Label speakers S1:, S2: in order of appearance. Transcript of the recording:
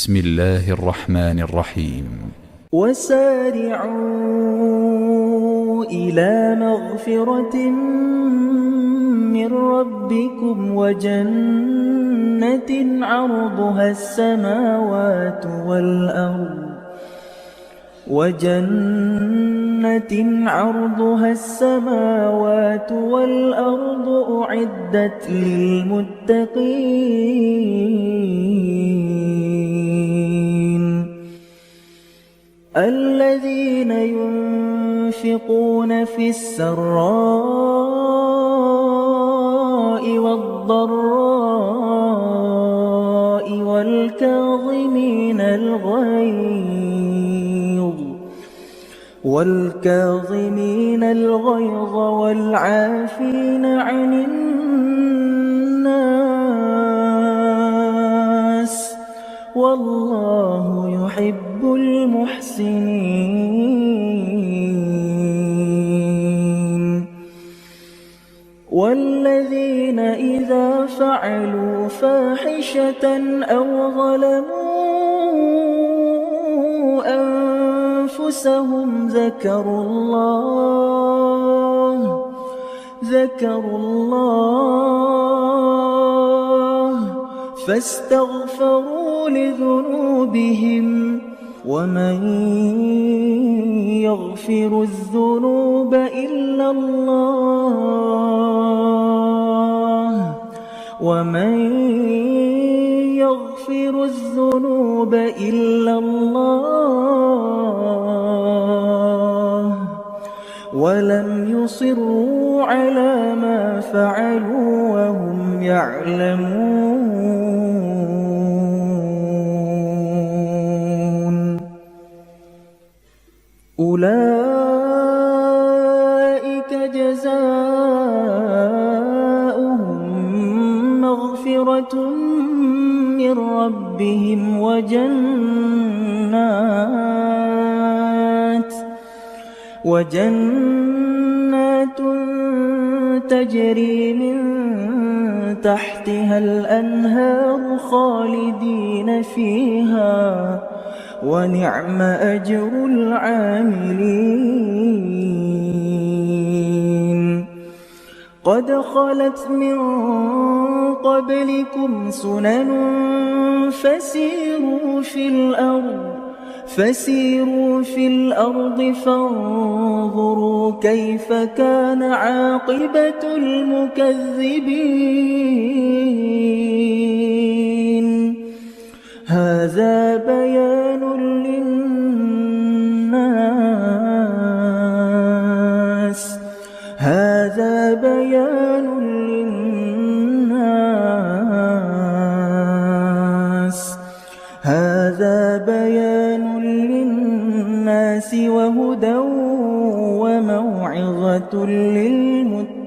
S1: بسم الله الرحمن الرحيم.
S2: وسارعوا إلى مغفرة من ربكم وجنة عرضها السماوات والأرض أعدت للمتقين الذين ينفقون في السراء والضراء والكاظمين الغيظ والعافين عن الناس والله يحب المحسنين والذين إذا فعلوا فاحشة أو ظلموا أنفسهم ذكروا الله فاستغفروا لذنوبهم ومن يغفر الذنوب إلا الله ولم يصروا على ما فعلوا وهم يعلمون أولئك جزاؤهم مغفرة من ربهم وجنات تجري من تحتها الأنهار خالدين فيها ونعم أجر العاملين قد خلت من قبلكم سنن فسيروا في الأرض فانظروا كيف كان عاقبة المكذبين هذا بيان للناس وهدى وموعظة للمتقين.